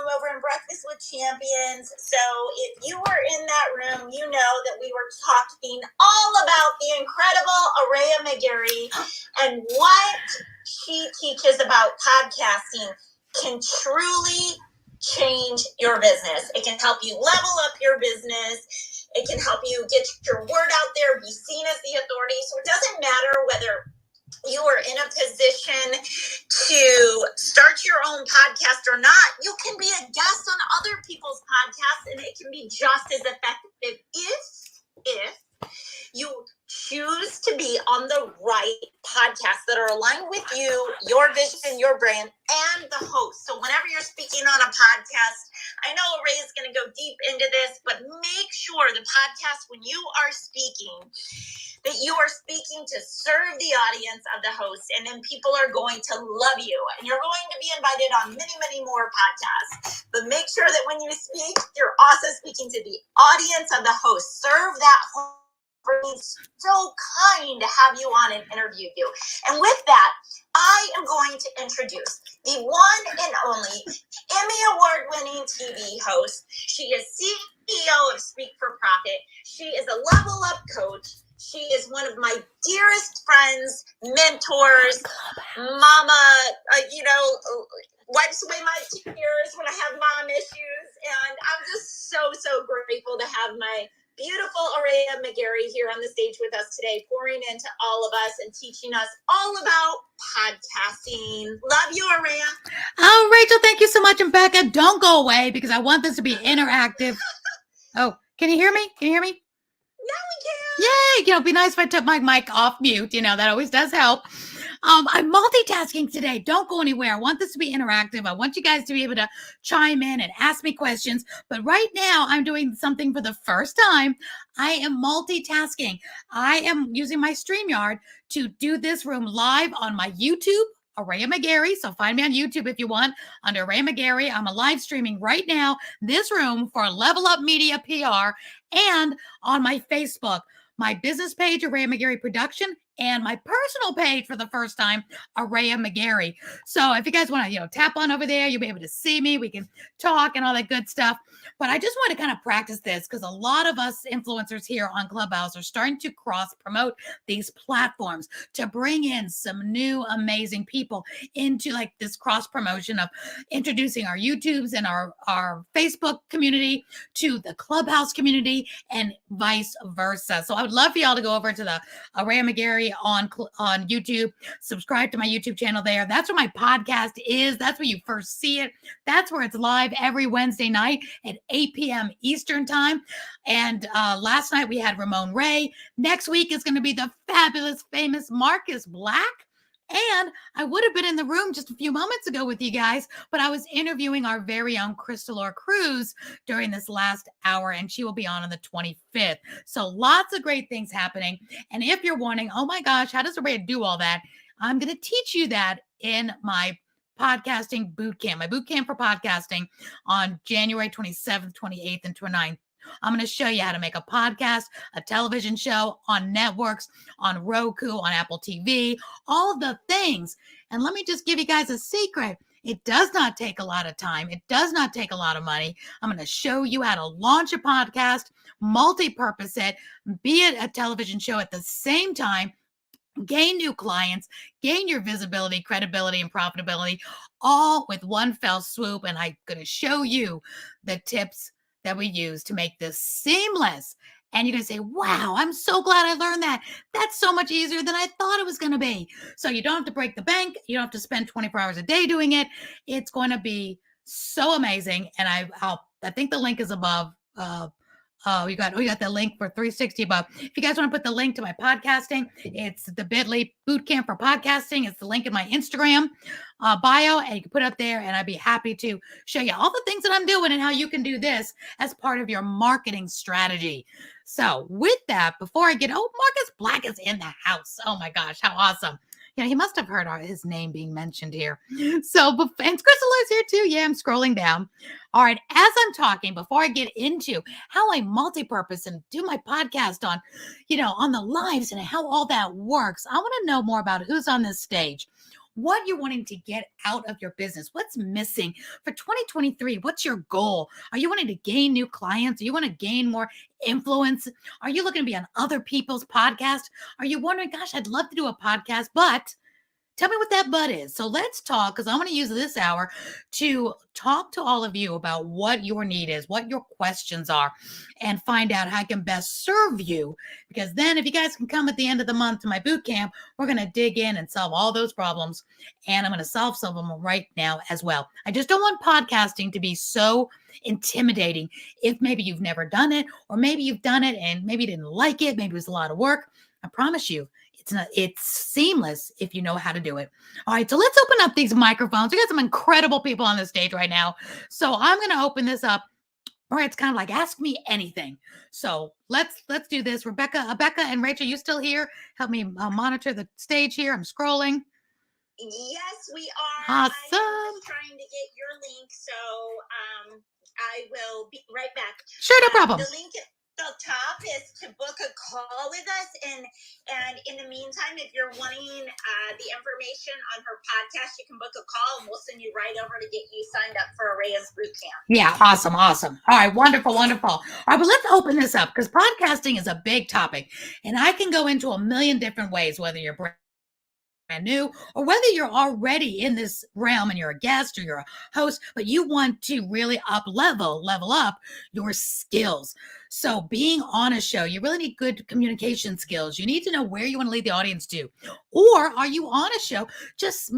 room over in Breakfast with Champions. So if you were in that room, you know that we were talking all about the incredible Araya McGarry and what she teaches about podcasting can truly change your business. It can help you level up your business. It can help you get your word out there, be seen as the authority. So it doesn't matter whether you are in a position to start your own podcast or not. You can be a guest on other people's podcasts and it can be just as effective if you choose to be on the right podcasts that are aligned with you, your vision, your brand, and the host. So whenever you're speaking on a podcast, I know Ray is going to go deep into this, but make sure the podcast, when you are speaking, that you are speaking to serve the audience of the host, and then people are going to love you. And you're going to be invited on many, many more podcasts. But make sure that when you speak, you're also speaking to the audience of the host. Serve that host. It's so kind to have you on and interview you. And with that, I am going to introduce the one and only Emmy Award-winning TV host. She is CEO of Speak for Profit. She is a level up coach. She is one of my dearest friends, mentors, mama, wipes away my tears when I have mom issues. And I'm just so grateful to have my beautiful Araya McGarry here on the stage with us today, pouring into all of us and teaching us all about podcasting. Love you, Araya. Oh, Rachel, thank you so much. And Becca, don't go away because I want this to be interactive. Oh, can you hear me? Can you hear me? Now we can. Yay! It'd be nice if I took my mic off mute. That always does help. I'm multitasking today. Don't go anywhere. I want this to be interactive. I want you guys to be able to chime in and ask me questions. But right now, I'm doing something for the first time. I am multitasking. I am using my StreamYard to do this room live on my YouTube, Araya McGarry. So find me on YouTube if you want, under Araya McGarry. I'm a live streaming right now this room for Level Up Media PR, and on my Facebook, my business page, Araya McGarry Production, and my personal page for the first time, Araya McGarry. So if you guys want to, tap on over there, you'll be able to see me. We can talk and all that good stuff. But I just want to kind of practice this because a lot of us influencers here on Clubhouse are starting to cross promote these platforms to bring in some new amazing people into like this cross promotion of introducing our YouTubes and our Facebook community to the Clubhouse community and vice versa. So I would love for y'all to go over to the Araya McGarry on YouTube. Subscribe to my YouTube channel there. That's where my podcast is. That's where you first see it. That's where it's live every Wednesday night at 8 p.m. Eastern time. And last night we had Ramon Ray. Next week is going to be the fabulous, famous Marcus Black. And I would have been in the room just a few moments ago with you guys, but I was interviewing our very own Crystal Cruz during this last hour, and she will be on the 25th. So lots of great things happening. And if you're wondering, oh my gosh, how does Araya do all that? I'm going to teach you that in my podcasting boot camp, my boot camp for podcasting on January 27th, 28th, and 29th. I'm going to show you how to make a podcast, a television show on networks, on Roku, on Apple TV, all the things. And let me just give you guys a secret. It does not take a lot of time. It does not take a lot of money. I'm going to show you how to launch a podcast, multi-purpose it, be it a television show at the same time, gain new clients, gain your visibility, credibility, and profitability, all with one fell swoop. And I'm going to show you the tips that we use to make this seamless. And you're going to say, wow, I'm so glad I learned that. That's so much easier than I thought it was going to be. So you don't have to break the bank. You don't have to spend 24 hours a day doing it. It's going to be so amazing. And I think the link is above. We got the link for 360 above. If you guys want to put the link to my podcasting, it's the bit.ly bootcamp for podcasting. It's the link in my Instagram bio, and you can put it up there, and I'd be happy to show you all the things that I'm doing and how you can do this as part of your marketing strategy. So with that, before I get, Marcus Black is in the house. Oh my gosh, how awesome. He must have heard his name being mentioned here. So, and Crystal is here too. Yeah, I'm scrolling down. All right, as I'm talking, before I get into how I multi-purpose and do my podcast on the lives and how all that works, I want to know more about who's on this stage. what you're wanting to get out of your business. What's missing for 2023? What's your goal? Are you wanting to gain new clients? Do you want to gain more influence? Are you looking to be on other people's podcasts? Are you wondering, gosh, I'd love to do a podcast, but tell me what that but is. So let's talk, because I want to use this hour to talk to all of you about what your need is, what your questions are, and find out how I can best serve you. Because then if you guys can come at the end of the month to my boot camp, we're going to dig in and solve all those problems. And I'm going to solve some of them right now as well. I just don't want podcasting to be so intimidating if maybe you've never done it, or maybe you've done it and maybe you didn't like it. Maybe it was a lot of work. I promise you, it's seamless if you know how to do it. All right, so let's open up these microphones. We got some incredible people on the stage right now. So I'm going to open this up. All right, it's kind of like ask me anything. So let's do this. Rebecca and Rachel, you still here? Help me monitor the stage here. I'm scrolling. Yes, we are. Awesome. I'm just trying to get your link, so I will be right back. Sure, no problem. The link at the top is to book a call with us, and in the meantime, if you're wanting the information on her podcast, you can book a call, and we'll send you right over to get you signed up for Araya's boot camp. Yeah, awesome. All right, wonderful. All right, but let's open this up, because podcasting is a big topic, and I can go into a million different ways, whether you're brand new or whether you're already in this realm and you're a guest or you're a host, but you want to really level up your skills. So being on a show, you really need good communication skills. You need to know where you want to lead the audience to. Or are you on a show just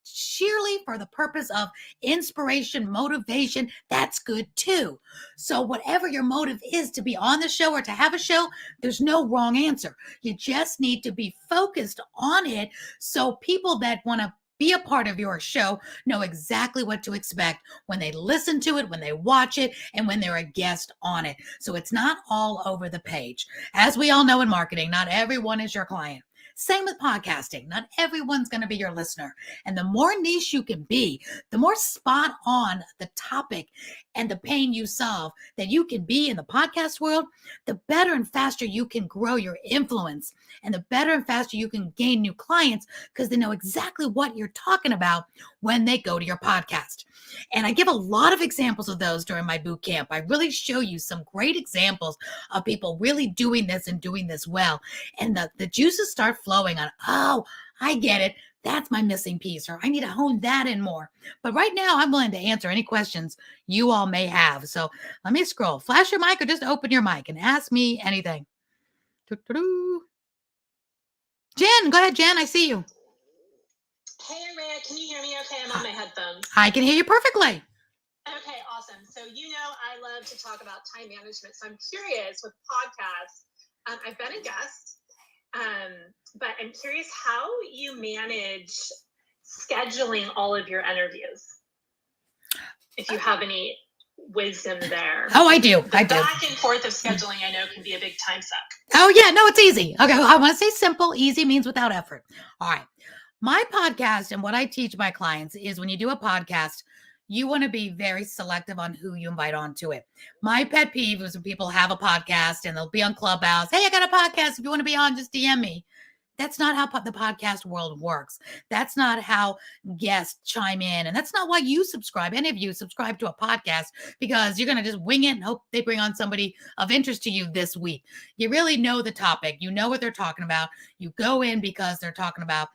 sheerly for the purpose of inspiration, motivation? That's good too. So whatever your motive is to be on the show or to have a show, there's no wrong answer. You just need to be focused on it, so people that want to be a part of your show know exactly what to expect when they listen to it, when they watch it, and when they're a guest on it. So it's not all over the page. As we all know in marketing, not everyone is your client. Same with podcasting. Not everyone's going to be your listener. And the more niche you can be, the more spot on the topic and the pain you solve that you can be in the podcast world, the better and faster you can grow your influence, and the better and faster you can gain new clients, because they know exactly what you're talking about when they go to your podcast. And I give a lot of examples of those during my boot camp. I really show you some great examples of people really doing this and doing this well. And the juices start flowing on, oh, I get it. That's my missing piece, or I need to hone that in more. But right now, I'm willing to answer any questions you all may have. So let me scroll. Flash your mic or just open your mic and ask me anything. Jen, go ahead, Jen. I see you. Hey, Araya, can you hear me okay? I'm on my headphones. I can hear you perfectly. Okay, awesome. So I love to talk about time management. So I'm curious with podcasts. I've been a guest, but I'm curious how you manage scheduling all of your interviews. If you have any wisdom there. Oh, I do. The back and forth of scheduling, I know, can be a big time suck. Oh, yeah. No, it's easy. Okay. I want to say simple. Easy means without effort. All right. My podcast and what I teach my clients is when you do a podcast, you want to be very selective on who you invite onto it. My pet peeve is when people have a podcast and they'll be on Clubhouse. Hey, I got a podcast. If you want to be on, just DM me. That's not how the podcast world works. That's not how guests chime in. And that's not why you subscribe. Any of you subscribe to a podcast because you're going to just wing it and hope they bring on somebody of interest to you this week. You really know the topic. You know what they're talking about. You go in because they're talking about,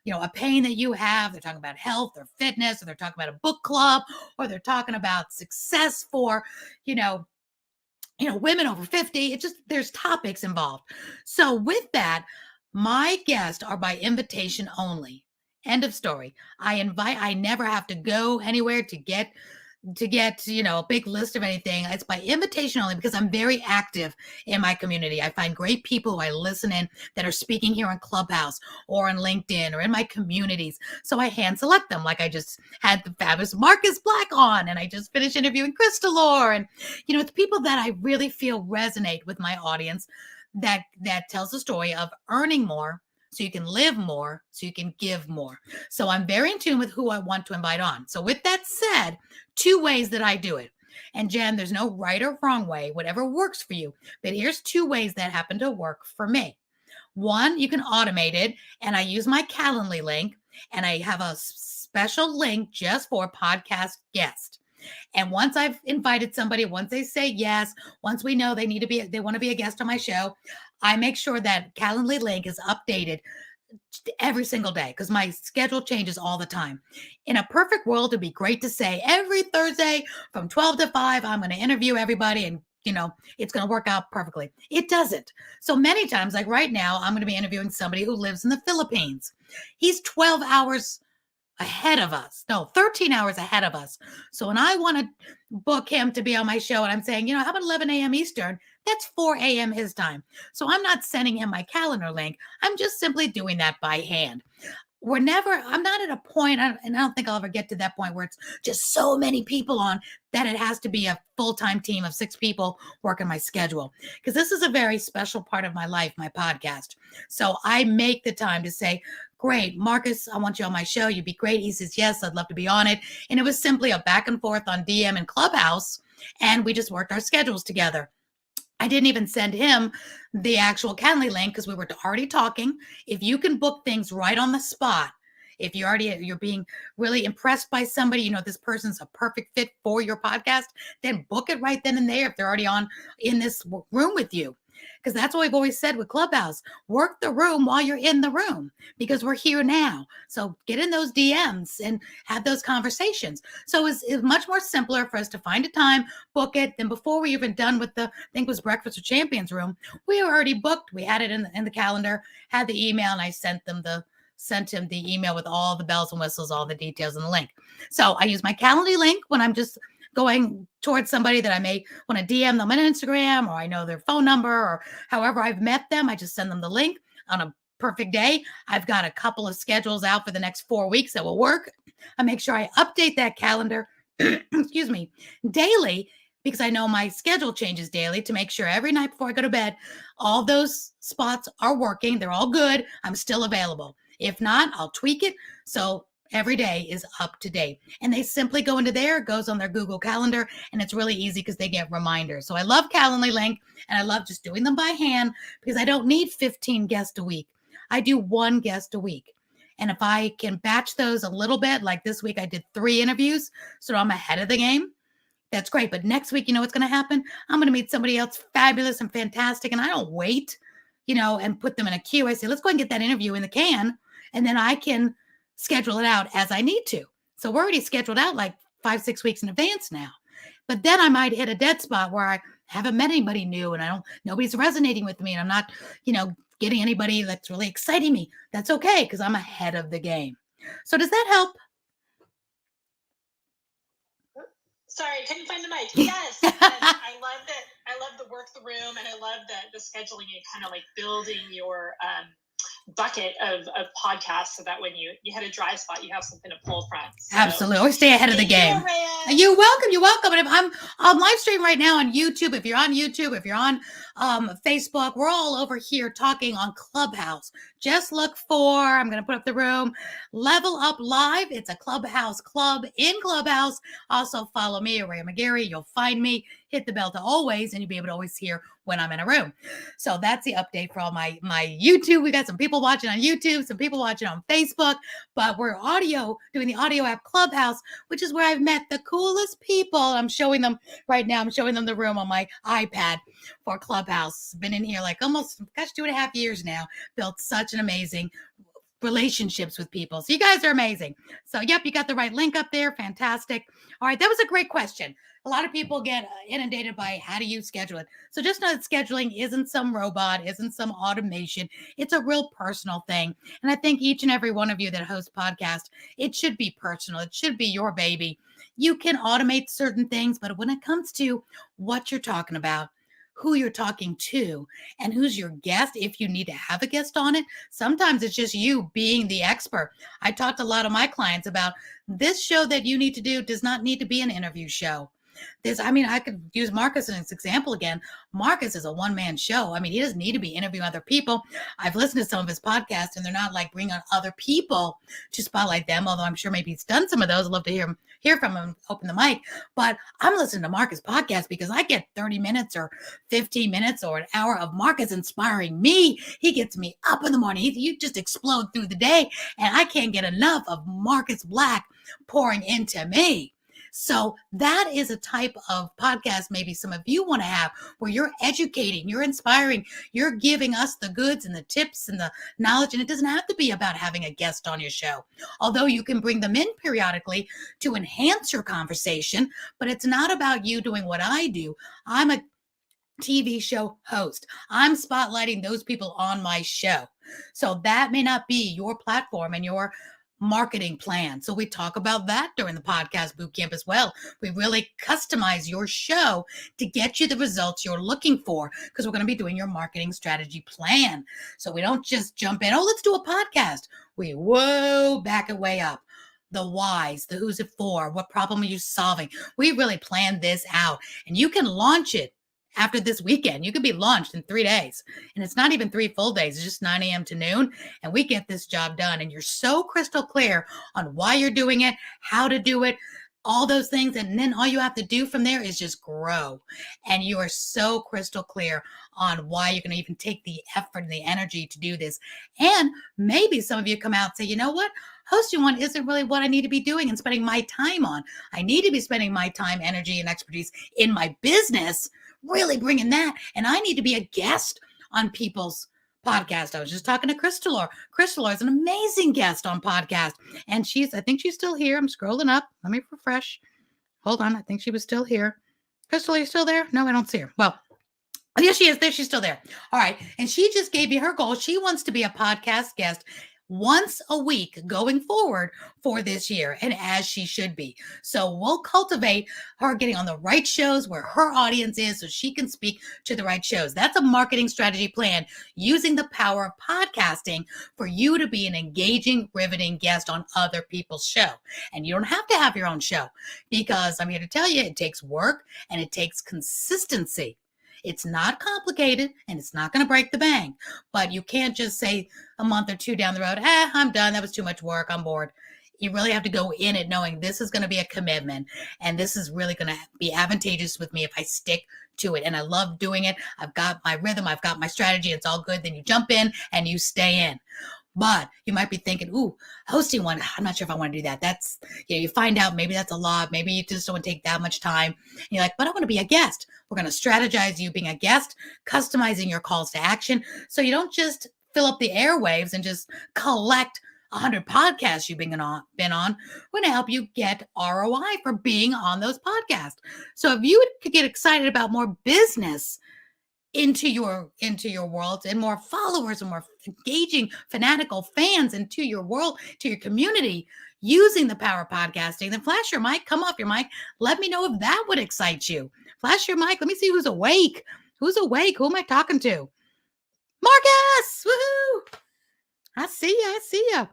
a pain that you have. They're talking about health or fitness, or they're talking about a book club, or they're talking about success for, women over 50. It's just, there's topics involved. So with that, my guests are by invitation only. End of story. I never have to go anywhere to get a big list of anything. It's by invitation only, because I'm very active in my community. I find great people who I listen in that are speaking here on Clubhouse or on LinkedIn or in my communities. So I hand select them. Like I just had the fabulous Marcus Black on, and I just finished interviewing Crystal Orr. And, it's people that I really feel resonate with my audience, that tells the story of earning more so you can live more, so you can give more. So I'm very in tune with who I want to invite on. So with that said, 2 ways that I do it. And Jen, there's no right or wrong way, whatever works for you. But here's 2 ways that happen to work for me. One, you can automate it, and I use my Calendly link. and I have a special link just for podcast guests. And once I've invited somebody, once they say yes, once we know they want to be a guest on my show, I make sure that Calendly link is updated every single day because my schedule changes all the time. In a perfect world, it'd be great to say every Thursday from 12 to 5, I'm going to interview everybody and it's going to work out perfectly. It doesn't. So many times, like right now, I'm going to be interviewing somebody who lives in the Philippines. He's 12 hours ahead of us. No, 13 hours ahead of us. So when I want to book him to be on my show and I'm saying, how about 11 a.m. Eastern? That's 4 a.m. his time. So I'm not sending him my calendar link. I'm just simply doing that by hand. I'm not at a point, and I don't think I'll ever get to that point where it's just so many people on that it has to be a full-time team of 6 people working my schedule. Because this is a very special part of my life, my podcast. So I make the time to say, great, Marcus, I want you on my show. You'd be great. He says, yes, I'd love to be on it. And it was simply a back and forth on DM and Clubhouse, and we just worked our schedules together. I didn't even send him the actual Calendly link because we were already talking. If you can book things right on the spot, if you're being really impressed by somebody, this person's a perfect fit for your podcast, then book it right then and there if they're already in this room with you. Because that's what we've always said with Clubhouse. Work the room while you're in the room because we're here now. So get in those DMs and have those conversations. So it's much more simpler for us to find a time, book it. Then before we even done with I think it was Breakfast with Champions room, we were already booked. We had it in the calendar, had the email, and I sent him the email with all the bells and whistles, all the details and the link. So I use my Calendly link when I'm just going towards somebody that I may want to DM them on Instagram, or I know their phone number, or however I've met them. I just send them the link on a perfect day. I've got a couple of schedules out for the next 4 weeks that will work. I make sure I update that calendar, excuse me, daily, because I know my schedule changes daily to make sure every night before I go to bed, all those spots are working. They're all good. I'm still available. If not, I'll tweak it. So every day is up to date. And they simply go into there, it goes on their Google Calendar, and it's really easy because they get reminders. So I love Calendly link, and I love just doing them by hand because I don't need 15 guests a week. I do 1 guest a week. And if I can batch those a little bit, like this week I did 3 interviews, so I'm ahead of the game. That's great. But next week, what's going to happen? I'm going to meet somebody else fabulous and fantastic, and I don't wait, and put them in a queue. I say, let's go and get that interview in the can, and then I can schedule it out as I need to. So we're already scheduled out like 5-6 weeks in advance now. But then I might hit a dead spot where I haven't met anybody new and nobody's resonating with me, and I'm not, getting anybody that's really exciting me. That's okay because I'm ahead of the game. So does that help? Sorry, I couldn't find the mic. Yes. And I love that. I love the work the room, and I love the scheduling and kind of like building your bucket of podcasts so that when you hit a dry spot, you have something to pull from. So, absolutely. Always stay ahead of the game. You're welcome. You're welcome. And if I'm on live stream right now on YouTube, if you're on YouTube, if you're on Facebook, we're all over here talking on Clubhouse. Just look for, I'm going to put up the room, Level Up Live. It's a Clubhouse club in Clubhouse. Also follow me, Araya McGarry. You'll find me. Hit the bell to always, and you'll be able to always hear when I'm in a room. So that's the update for all my YouTube. We got some people watching on YouTube, some people watching on Facebook, but we're doing the audio app Clubhouse, which is where I've met the coolest people. I'm showing them right now. I'm showing them the room on my iPad for Clubhouse. Been in here like almost, 2.5 years now. Built such an amazing relationships with people. So you guys are amazing. So yep, you got the right link up there. Fantastic. All right. That was a great question. A lot of people get inundated by how do you schedule it? So just know that scheduling isn't some robot, isn't some automation. It's a real personal thing. And I think each and every one of you that host podcasts, it should be personal. It should be your baby. You can automate certain things, but when it comes to what you're talking about, who you're talking to, and who's your guest, if you need to have a guest on it, sometimes it's just you being the expert. I talked to a lot of my clients about this show that you need to do does not need to be an interview show. I could use Marcus as an example again. Marcus is a one-man show. He doesn't need to be interviewing other people. I've listened to some of his podcasts, and they're not like bringing on other people to spotlight them, although I'm sure maybe he's done some of those. I'd love to hear him hear from him, open the mic. But I'm listening to Marcus' podcast because I get 30 minutes or 15 minutes or an hour of Marcus inspiring me. He gets me up in the morning. You just explode through the day, and I can't get enough of Marcus Black pouring into me. So that is a type of podcast maybe some of you want to have, where you're educating, you're inspiring, you're giving us the goods and the tips and the knowledge. And it doesn't have to be about having a guest on your show, although you can bring them in periodically to enhance your conversation. But it's not about you doing what I do. I'm a TV show host. I'm spotlighting those people on my show. So that may not be your platform and your marketing plan. So we talk about that during the podcast boot camp as well. We really customize your show to get you the results you're looking for, because we're going to be doing your marketing strategy plan. So we don't just jump in, oh, let's do a podcast. We back it way up. The whys, the who's it for, what problem are you solving? We really plan this out, and you can launch it after this weekend. You could be launched in 3 days, and it's not even 3 full days. It's just 9 a.m. to noon, and we get this job done. And you're so crystal clear on why you're doing it, how to do it, all those things. And then all you have to do from there is just grow. And you are so crystal clear on why you're going to even take the effort and the energy to do this. And maybe some of you come out and say, you know what? Hosting one isn't really what I need to be doing and spending my time on. I need to be spending my time, energy, and expertise in my business, really bringing that. And I need to be a guest on people's podcast. I was just talking to Crystal. Crystal is an amazing guest on podcast. And I think she's still here. I'm scrolling up. Let me refresh. Hold on. I think she was still here. Crystal, are you still there? No, I don't see her. Well, yes, she is there. She's still there. All right. And she just gave me her goal. She wants to be a podcast guest once a week going forward for this year, and as she should be. So we'll cultivate her getting on the right shows where her audience is, so she can speak to the right shows. That's a marketing strategy plan, using the power of podcasting for you to be an engaging, riveting guest on other people's show. And you don't have to have your own show, because I'm here to tell you, it takes work and it takes consistency. It's not complicated, and it's not going to break the bank, but you can't just say a month or two down the road, I'm done. That was too much work. I'm bored. You really have to go in it knowing this is going to be a commitment, and this is really going to be advantageous with me if I stick to it. And I love doing it. I've got my rhythm. I've got my strategy. It's all good. Then you jump in and you stay in. But you might be thinking, hosting one, I'm not sure if I want to do that. That's, you find out maybe that's a lot. Maybe you just don't want to take that much time. And you're like, but I want to be a guest. We're going to strategize you being a guest, customizing your calls to action, so you don't just fill up the airwaves and just collect 100 podcasts you've been on. We're going to help you get ROI for being on those podcasts. So if you could get excited about more business into your world, and more followers and more engaging fanatical fans into your world, to your community, using the power of podcasting, then flash your mic, come off your mic. Let me know if that would excite you. Flash your mic. Let me see who's awake. Who am I talking to? Marcus! Woohoo! I see ya.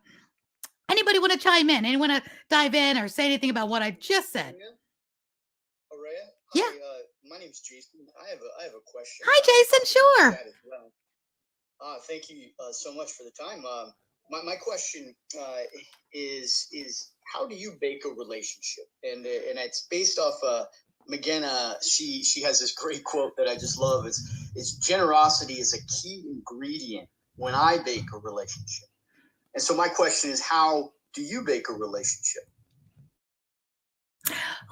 Anybody want to chime in? Anyone want to dive in or say anything about what I just said? Araya? Yeah. Hi, my name's Jason. I have a question. Hi, Jason. Sure. Thank you so much for the time. My question is how do you bake a relationship? And it's based off McGenna. She has this great quote that I just love. It's generosity is a key ingredient when I bake a relationship. And so my question is, how do you bake a relationship?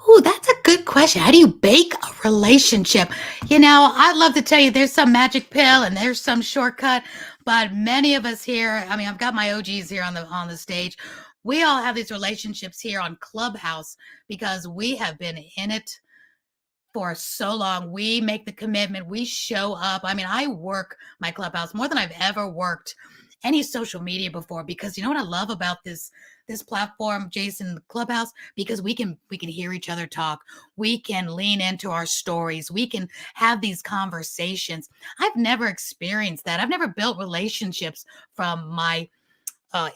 Oh, that's a good question. How do you bake a relationship? I'd love to tell you there's some magic pill and there's some shortcut, but many of us here, I've got my OGs here on the stage. We all have these relationships here on Clubhouse because we have been in it for so long. We make the commitment. We show up. I work my Clubhouse more than I've ever worked any social media before, because you know what I love about this platform, Jason, Clubhouse, because we can hear each other talk. We can lean into our stories. We can have these conversations. I've never experienced that. I've never built relationships from my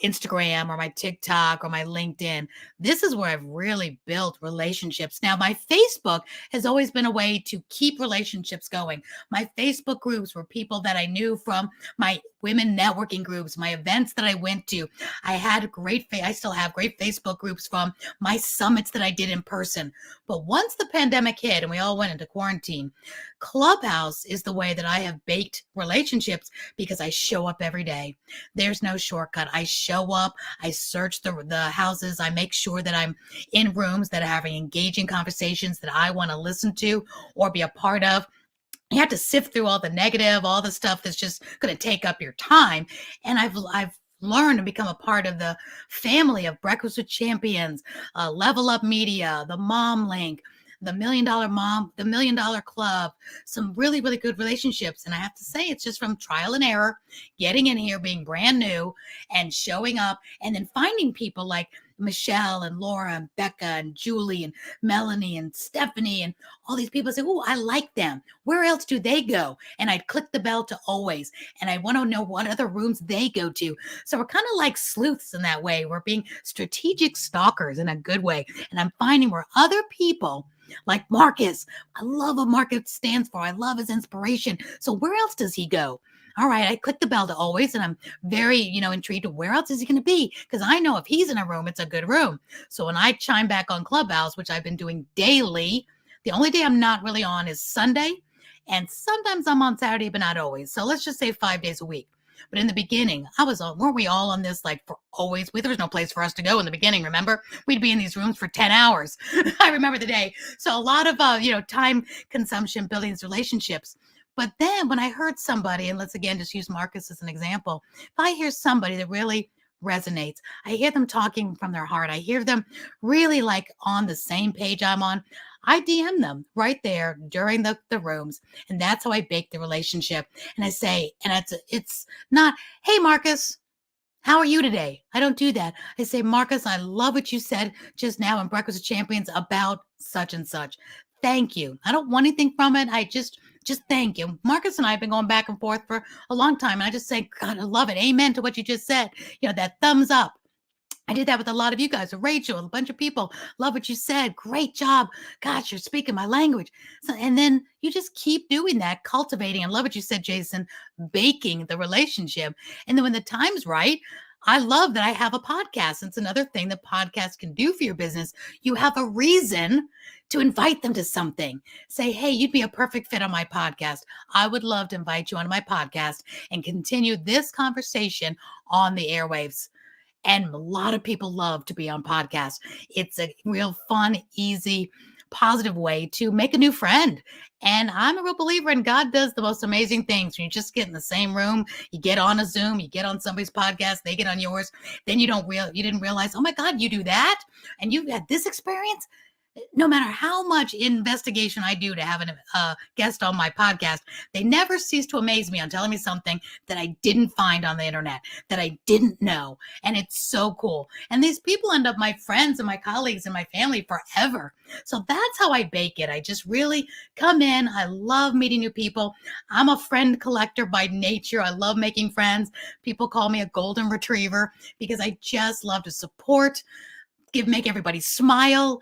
Instagram or my TikTok or my LinkedIn. This is where I've really built relationships. Now, my Facebook has always been a way to keep relationships going. My Facebook groups were people that I knew from my women networking groups, my events that I went to. I had I still have great Facebook groups from my summits that I did in person. But once the pandemic hit and we all went into quarantine, Clubhouse is the way that I have baked relationships because I show up every day. There's no shortcut. I show up, I search the houses, I make sure that I'm in rooms that are having engaging conversations that I want to listen to or be a part of. You have to sift through all the negative, all the stuff that's just going to take up your time. And I've learned and become a part of the family of Breakfast with Champions, Level Up Media, the Mom Link, the $1 Million Mom, the $1 Million Club, some really, really good relationships. And I have to say, it's just from trial and error, getting in here, being brand new and showing up and then finding people like Michelle and Laura and Becca and Julie and Melanie and Stephanie and all these people say, oh, I like them. Where else do they go? And I'd click the bell to always. And I want to know what other rooms they go to. So we're kind of like sleuths in that way. We're being strategic stalkers in a good way. And I'm finding where other people like Marcus, I love what Marcus stands for. I love his inspiration. So where else does he go? All right, I click the bell to always, and I'm very, intrigued to where else is he going to be? Because I know if he's in a room, it's a good room. So when I chime back on Clubhouse, which I've been doing daily, the only day I'm not really on is Sunday. And sometimes I'm on Saturday, but not always. So let's just say 5 days a week. But in the beginning, weren't we all on this like for always? There was no place for us to go in the beginning, remember? We'd be in these rooms for 10 hours. I remember the day. So a lot of, time consumption, building these relationships. But then when I heard somebody, and let's again just use Marcus as an example, if I hear somebody that really resonates, I hear them talking from their heart, I hear them really like on the same page I'm on, I DM them right there during the rooms. And that's how I bake the relationship. And I say, and it's not, hey, Marcus, how are you today? I don't do that. I say, Marcus, I love what you said just now in Breakfast with Champions about such and such. Thank you. I don't want anything from it. I just thank you. Marcus and I have been going back and forth for a long time. And I just say, God, I love it. Amen to what you just said. That thumbs up. I did that with a lot of you guys, with Rachel, a bunch of people. Love what you said. Great job. Gosh, you're speaking my language. So, and then you just keep doing that, cultivating. And love what you said, Jason, baking the relationship. And then when the time's right, I love that I have a podcast. It's another thing that podcasts can do for your business. You have a reason to invite them to something. Say, hey, you'd be a perfect fit on my podcast. I would love to invite you on my podcast and continue this conversation on the airwaves. And a lot of people love to be on podcasts. It's a real fun, easy, positive way to make a new friend. And I'm a real believer in God does the most amazing things. When you just get in the same room, you get on a Zoom, you get on somebody's podcast, they get on yours. Then you didn't realize, oh my God, you do that? And you had this experience? No matter how much investigation I do to have a guest on my podcast, they never cease to amaze me on telling me something that I didn't find on the internet, that I didn't know. And it's so cool. And these people end up my friends and my colleagues and my family forever. So that's how I bake it. I just really come in. I love meeting new people. I'm a friend collector by nature. I love making friends. People call me a golden retriever because I just love to support, make everybody smile.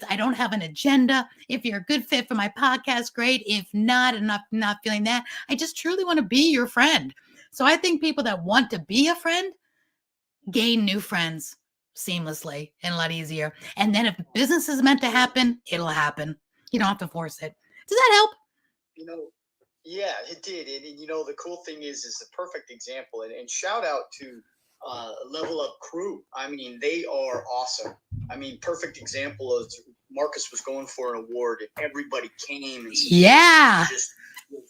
I don't have an agenda. If you're a good fit for my podcast, great. If not, and not feeling that, I just truly want to be your friend. So I think people that want to be a friend gain new friends seamlessly and a lot easier. And then if business is meant to happen, it'll happen. You don't have to force it. Does that help? Yeah, it did. And the cool thing is the perfect example. And shout out to Level Up crew. I mean, they are awesome. I mean, perfect example of Marcus was going for an award and everybody came and just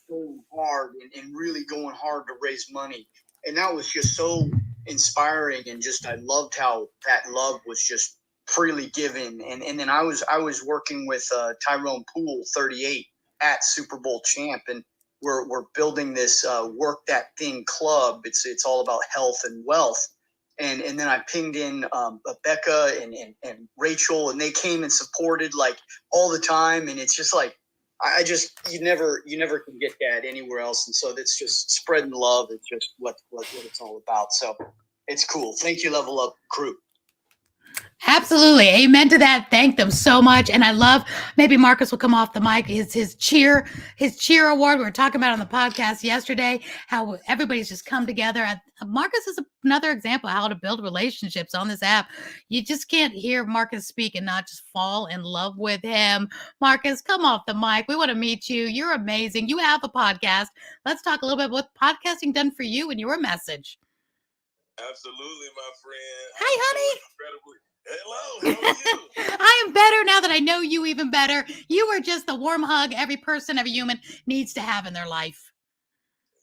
going hard and really going hard to raise money. And that was just so inspiring. And just, I loved how that love was just freely given. And then I was working with Tyrone Poole, 38 at Super Bowl champ. And we're building this Work That Thing club. It's all about health and wealth. And then I pinged in Becca and Rachel, and they came and supported like all the time. And it's just like, you never can get that anywhere else. And so that's just spreading love. It's just what it's all about. So it's cool. Thank you, Level Up crew. Absolutely. Amen to that. Thank them so much. And I love, maybe Marcus will come off the mic, his cheer award. We were talking about on the podcast yesterday, how everybody's just come together. Marcus is another example of how to build relationships on this app. You just can't hear Marcus speak and not just fall in love with him. Marcus, come off the mic. We want to meet you. You're amazing. You have a podcast. Let's talk a little bit about what podcasting done for you and your message. Absolutely, my friend. Hi, honey. Incredibly. Hello, how are you? I am better now that I know you even better. You are just the warm hug every person, every human needs to have in their life.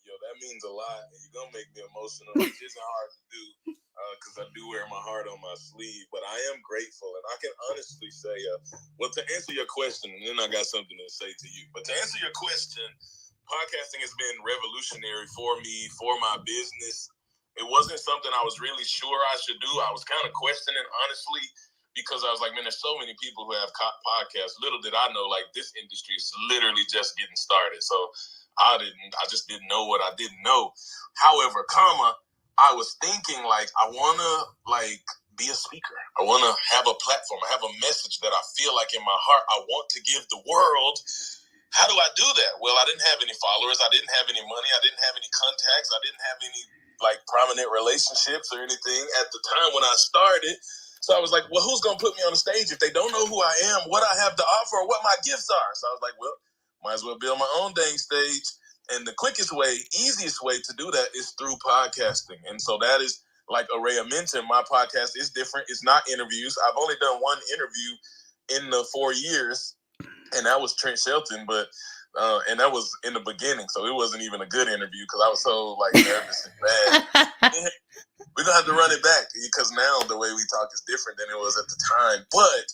Yo, that means a lot. You're going to make me emotional. It's just hard to do because I do wear my heart on my sleeve. But I am grateful. And I can honestly say, well, to answer your question, and then I got something to say to you. But to answer your question, podcasting has been revolutionary for me, for my business. It wasn't something I was really sure I should do. I was kind of questioning, honestly, because I was like, man, there's so many people who have podcasts. Little did I know, like, this industry is literally just getting started. So I just didn't know what I didn't know. However, I was thinking, like, I want to, like, be a speaker. I want to have a platform. I have a message that I feel like in my heart I want to give the world. How do I do that? Well, I didn't have any followers. I didn't have any money. I didn't have any contacts. I didn't have any like prominent relationships or anything at the time when I started. So I was like, well, who's going to put me on the stage if they don't know who I am, what I have to offer, or what my gifts are? So I was like, well, might as well build my own dang stage. And the quickest way, easiest way to do that is through podcasting. And so that is, like Araya mentioned, my podcast is different. It's not interviews. I've only done one interview in the 4 years, and that was Trent Shelton, but and that was in the beginning, so it wasn't even a good interview because I was so like nervous and bad. We're gonna have to run it back because now the way we talk is different than it was at the time. But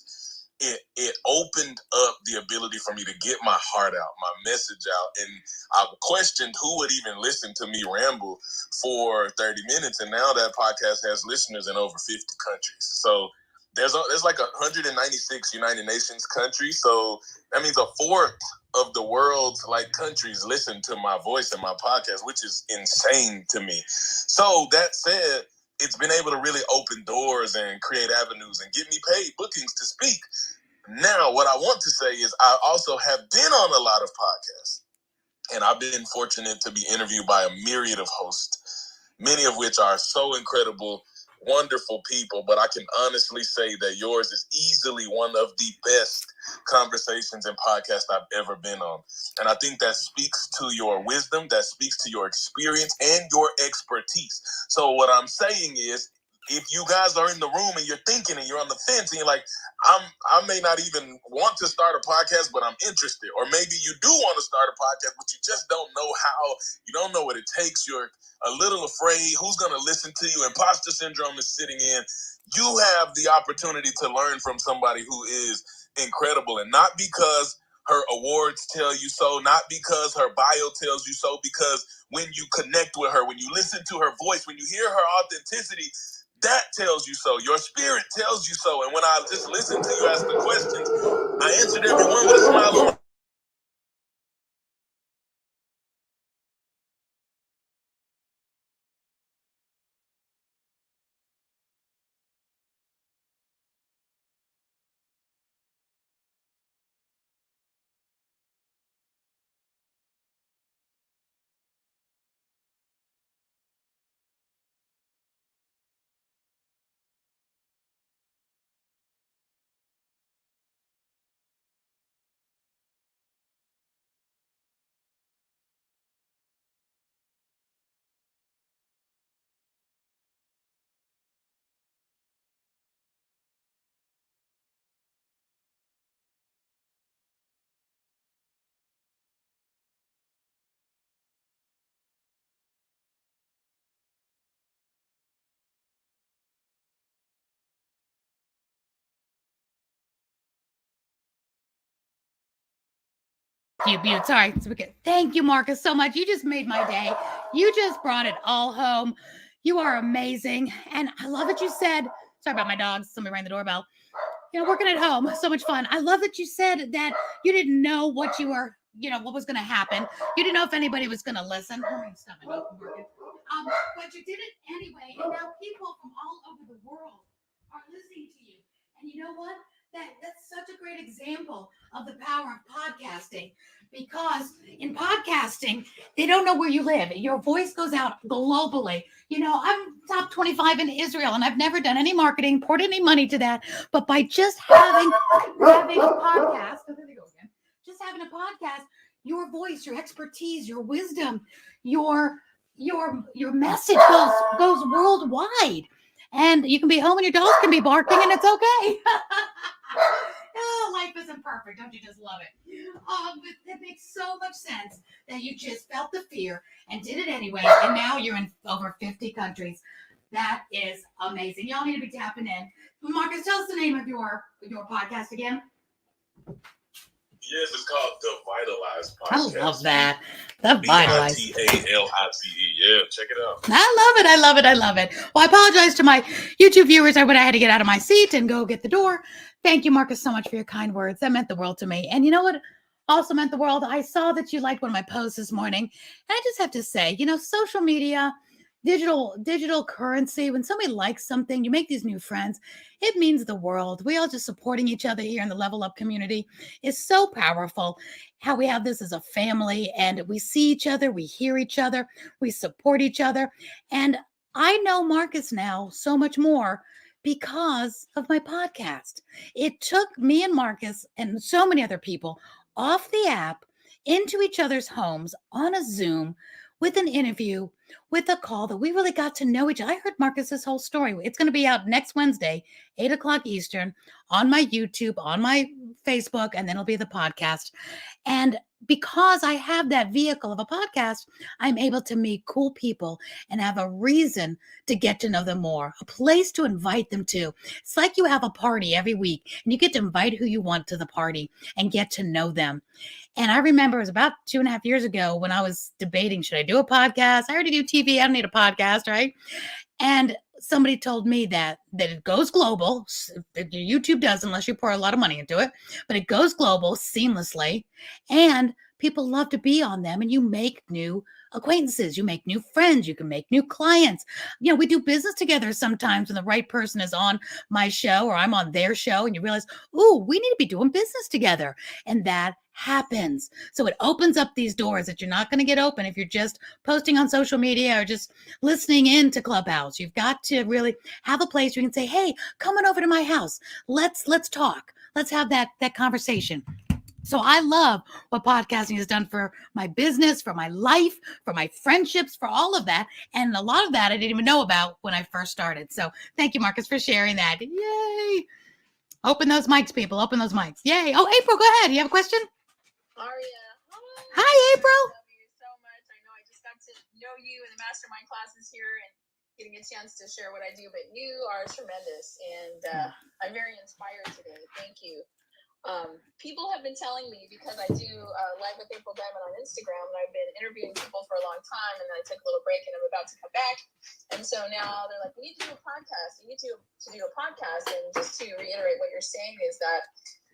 it opened up the ability for me to get my heart out, my message out, and I questioned who would even listen to me ramble for 30 minutes, and now that podcast has listeners in over 50 countries. So there's like 196 United Nations countries, so that means a fourth of the world's like countries listen to my voice and my podcast, which is insane to me. So that said, it's been able to really open doors and create avenues and get me paid bookings to speak. Now, what I want to say is I also have been on a lot of podcasts, and I've been fortunate to be interviewed by a myriad of hosts, many of which are so incredible, wonderful people, but I can honestly say that yours is easily one of the best conversations and podcasts I've ever been on. And I think that speaks to your wisdom, that speaks to your experience and your expertise. So what I'm saying is, if you guys are in the room and you're thinking and you're on the fence and you're like, I may not even want to start a podcast, but I'm interested. Or maybe you do want to start a podcast, but you just don't know how. You don't know what it takes. You're a little afraid. Who's going to listen to you? Imposter syndrome is sitting in. You have the opportunity to learn from somebody who is incredible, and not because her awards tell you so, not because her bio tells you so, because when you connect with her, when you listen to her voice, when you hear her authenticity, that tells you so. Your spirit tells you so. And when I just listened to you ask the questions, I answered every one with a smile on my You sorry. Thank you, Marcus, so much. You just made my day. You just brought it all home. You are amazing. And I love that you said, sorry about my dogs. Somebody rang the doorbell. Working at home, so much fun. I love that you said that you didn't know what you were, what was going to happen. You didn't know if anybody was going to listen. But you did it anyway. And now people from all over the world are listening to you. And you know what? That's such a great example of the power of podcasting, because in podcasting, they don't know where you live. Your voice goes out globally. I'm top 25 in Israel, and I've never done any marketing, poured any money to that. But by just having a podcast, there they go again. Just having a podcast, your voice, your expertise, your wisdom, your message goes worldwide. And you can be home and your dogs can be barking and it's okay. Oh, life isn't perfect. Don't you just love it? But it makes so much sense that you just felt the fear and did it anyway. And now you're in over 50 countries. That is amazing. Y'all need to be tapping in. Marcus, tell us the name of your podcast again. Yes, it's called The Vitalize Podcast. I love that. The Vitalize. Vitalize. Yeah, check it out. I love it. Well, I apologize to my YouTube viewers. I had to get out of my seat and go get the door. Thank you, Marcus, so much for your kind words. That meant the world to me. And you know what also meant the world? I saw that you liked one of my posts this morning. And I just have to say, social media, digital currency, when somebody likes something, you make these new friends, it means the world. We all just supporting each other here in the Level Up community is so powerful. How we have this as a family, and we see each other, we hear each other, we support each other. And I know Marcus now so much more because of my podcast. It took me and Marcus and so many other people off the app into each other's homes on a Zoom with an interview, with a call, that we really got to know each other. I heard Marcus's whole story. It's going to be out next Wednesday, 8:00 Eastern, on my YouTube, on my Facebook, and then it'll be the podcast. And because I have that vehicle of a podcast, I'm able to meet cool people and have a reason to get to know them more, a place to invite them to. It's like you have a party every week and you get to invite who you want to the party and get to know them. And I remember it was about 2.5 years ago when I was debating, should I do a podcast? I already do TV. I don't need a podcast, right? And somebody told me that it goes global. YouTube does, unless you pour a lot of money into it, but it goes global seamlessly. And people love to be on them, and you make new acquaintances, you make new friends, you can make new clients. We do business together sometimes when the right person is on my show or I'm on their show, and you realize, ooh, we need to be doing business together. And that happens. So it opens up these doors that you're not going to get open if you're just posting on social media or just listening in to Clubhouse. You've got to really have a place where you can say, hey, come on over to my house. Let's talk. Let's have that conversation. So I love what podcasting has done for my business, for my life, for my friendships, for all of that. And a lot of that I didn't even know about when I first started. So thank you, Marcus, for sharing that. Yay. Open those mics, people. Open those mics. Yay. Oh, April, go ahead. You have a question? Aria. Hi, April. I love you so much. I know I just got to know you in the mastermind classes here and getting a chance to share what I do, but you are tremendous, and I'm very inspired today. Thank you. People have been telling me, because I do Live with April Diamond on Instagram, and I've been interviewing people for a long time, and then I took a little break and I'm about to come back. And so now they're like, we need to do a podcast. You need to do a podcast. And just to reiterate what you're saying is that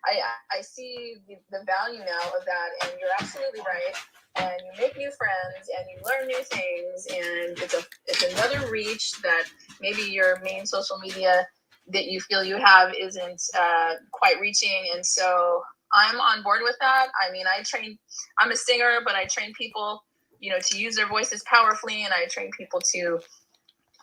I see the value now of that, and you're absolutely right. And you make new friends, and you learn new things, and it's another reach that maybe your main social media that you feel you have isn't quite reaching. And so I'm on board with that. I mean, I'm a singer, but I train people, to use their voices powerfully, and I train people to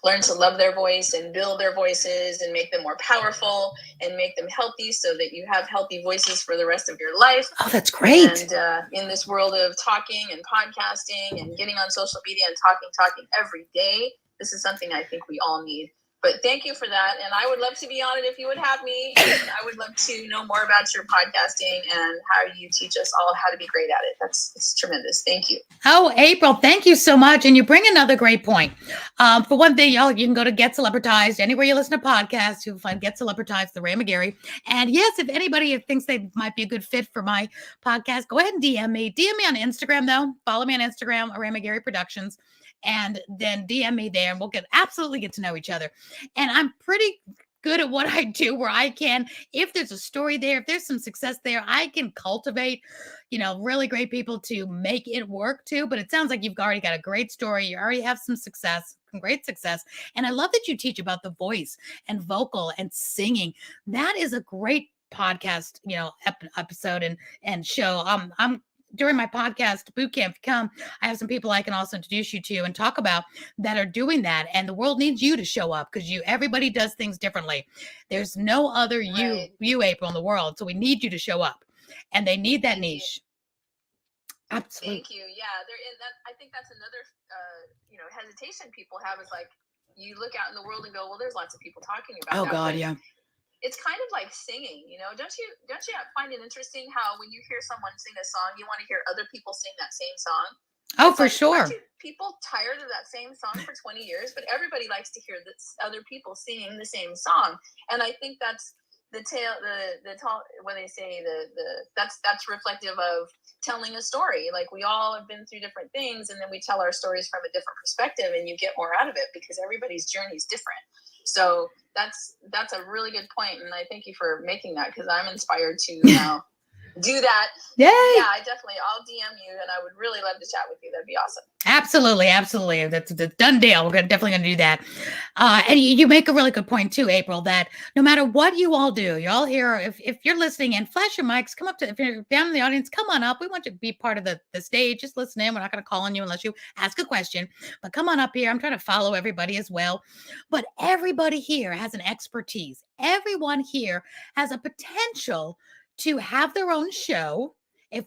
learn to love their voice and build their voices and make them more powerful and make them healthy so that you have healthy voices for the rest of your life. Oh, that's great. And in this world of talking and podcasting and getting on social media and talking every day, this is something I think we all need. But thank you for that. And I would love to be on it if you would have me. And I would love to know more about your podcasting and how you teach us all how to be great at it. It's tremendous. Thank you. Oh, April, thank you so much. And you bring another great point. For one thing, y'all, you can go to Get Celebritized. Anywhere you listen to podcasts, you'll find Get Celebritized, the Ray McGarry. And yes, if anybody thinks they might be a good fit for my podcast, go ahead and DM me. DM me on Instagram, though. Follow me on Instagram, Ray McGarry Productions. And then DM me there, and we'll absolutely get to know each other. And I'm pretty good at what I do, where I can, if there's a story there, if there's some success there, I can cultivate, really great people to make it work too. But it sounds like you've already got a great story. You already have some success. great success. And I love that you teach about the voice and vocal and singing. That is a great podcast, episode and show. I'm during my podcast boot camp, come, I have some people I can also introduce you to and talk about that are doing that. And the world needs you to show up because everybody does things differently. There's no other Right. you, April, in the world. So we need you to show up, and they need that Thank you. niche. Absolutely. Thank you. Yeah, there is that. I think that's another, hesitation people have is like, you look out in the world and go, well, there's lots of people talking about Oh that. God, but yeah. It's kind of like singing, Don't you find it interesting how when you hear someone sing a song, you want to hear other people sing that same song? Oh, It's for like, sure. aren't people tired of that same song for 20 years? But everybody likes to hear this other people singing the same song, and I think that's the when they say that's reflective of telling a story. Like, we all have been through different things, and then we tell our stories from a different perspective, and you get more out of it because everybody's journey is different. So that's a really good point, and I thank you for making that because I'm inspired to now do that. Yay! Yeah, I'll DM you, and I would really love to chat with you. That'd be awesome. Absolutely. That's a done deal. We're definitely going to do that. And you make a really good point too, April, that no matter what you all do, you're all here. If you're listening and flash your mics, come up if you're down in the audience, come on up. We want you to be part of the stage. Just listen in. We're not going to call on you unless you ask a question, but come on up here. I'm trying to follow everybody as well. But everybody here has an expertise. Everyone here has a potential to have their own show.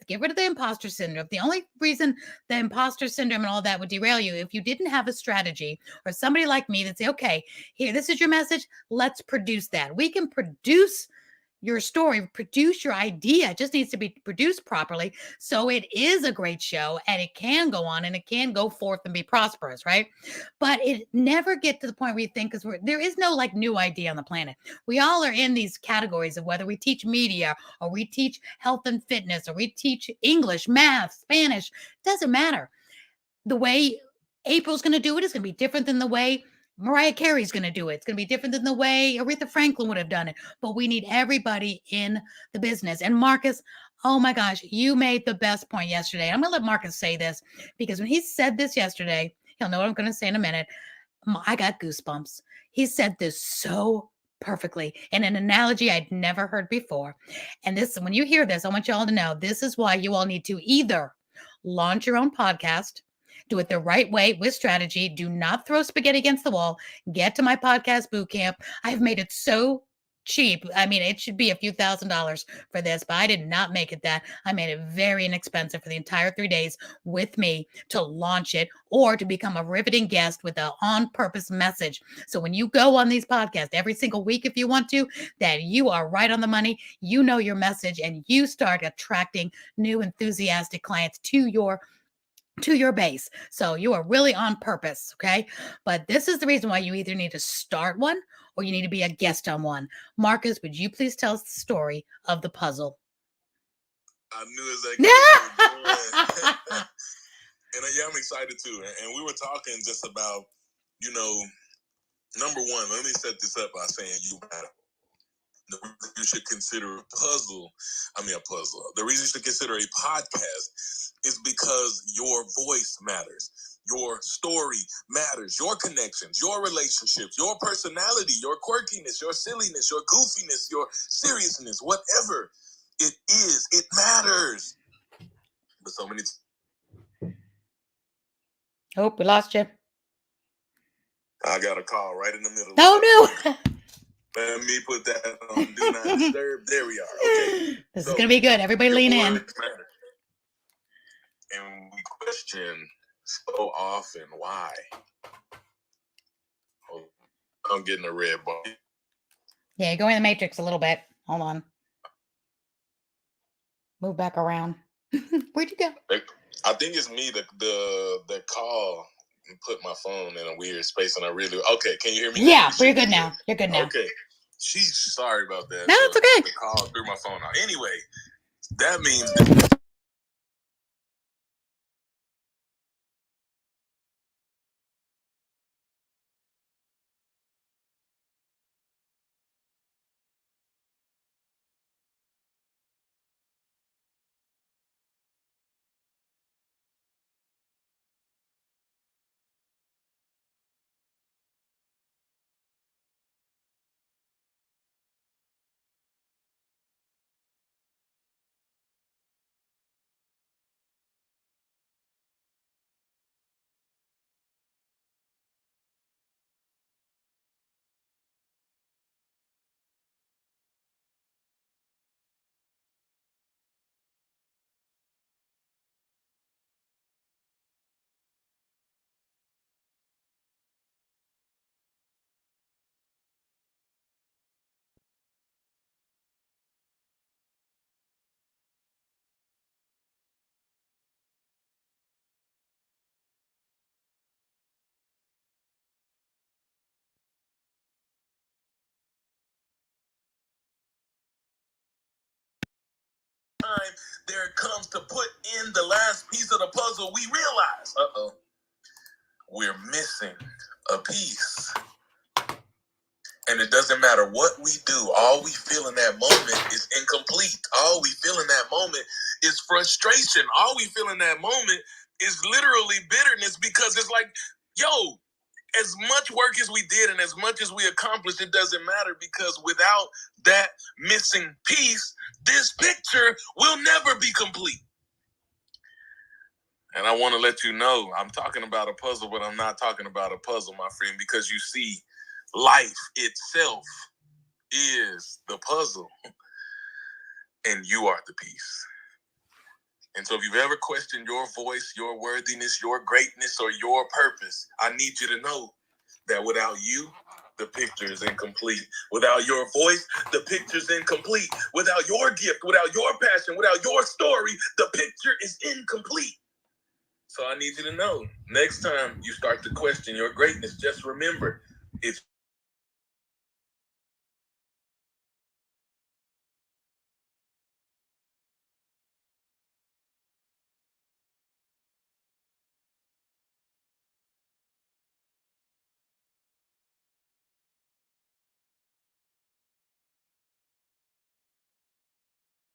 Get rid of the imposter syndrome. The only reason the imposter syndrome and all that would derail you if you didn't have a strategy or somebody like me that say, okay, here, this is your message. Let's produce that. We can produce your story, produce your idea. It just needs to be produced properly. So it is a great show and it can go on and it can go forth and be prosperous, right? But it never get to the point where you think, because there is no like new idea on the planet. We all are in these categories of whether we teach media or we teach health and fitness or we teach English, math, Spanish, doesn't matter. The way April's going to do it is going to be different than the way Mariah Carey's going to do it. It's going to be different than the way Aretha Franklin would have done it. But we need everybody in the business. And Marcus, oh my gosh, you made the best point yesterday. I'm going to let Marcus say this because when he said this yesterday, he'll know what I'm going to say in a minute. I got goosebumps. He said this so perfectly in an analogy I'd never heard before. And this, when you hear this, I want you all to know this is why you all need to either launch your own podcast, do it the right way with strategy. Do not throw spaghetti against the wall. Get to my podcast boot camp. I've made it so cheap. I mean, it should be a few $1,000s for this, but I did not make it that. I made it very inexpensive for the entire 3 days with me to launch it or to become a riveting guest with an on-purpose message. So when you go on these podcasts every single week, if you want to, that you are right on the money, you know your message, and you start attracting new enthusiastic clients to your base. So you are really on purpose, okay? But this is the reason why you either need to start one or you need to be a guest on one. Marcus, would you please tell us the story of the puzzle? I knew exactly what you were doing. And yeah, I'm excited too. And we were talking just about, number one, let me set this up by saying you matter. The reason you should consider a puzzle. The reason you should consider a podcast is because your voice matters. Your story matters. Your connections, your relationships, your personality, your quirkiness, your silliness, your goofiness, your seriousness, whatever it is, it matters. But so many Oh, we lost you. I got a call right in the middle. Oh, no. Let me put that on Do Not Disturb. There we are. Okay. This is going to be good. Everybody lean in. And we question so often why. Oh, I'm getting a red bar. Yeah, go in the matrix a little bit. Hold on. Move back around. Where'd you go? I think it's me. The call put my phone in a weird space, and okay. Can you hear me? Yeah, we're good now. You're good now. Okay. She's sorry about that. No, it's okay. The call threw my phone out. Anyway, that means there it comes to put in the last piece of the puzzle, we realize, we're missing a piece. And it doesn't matter what we do, all we feel in that moment is incomplete. All we feel in that moment is frustration. All we feel in that moment is literally bitterness, because it's like, yo, as much work as we did and as much as we accomplished, it doesn't matter, because without that missing piece, this picture will never be complete. And I want to let you know, I'm talking about a puzzle, but I'm not talking about a puzzle, my friend, because you see, life itself is the puzzle, and you are the piece. And so if you've ever questioned your voice, your worthiness, your greatness, or your purpose, I need you to know that without you, the picture is incomplete. Without your voice, the picture's incomplete. Without your gift, without your passion, without your story, the picture is incomplete. So I need you to know, next time you start to question your greatness, just remember, it's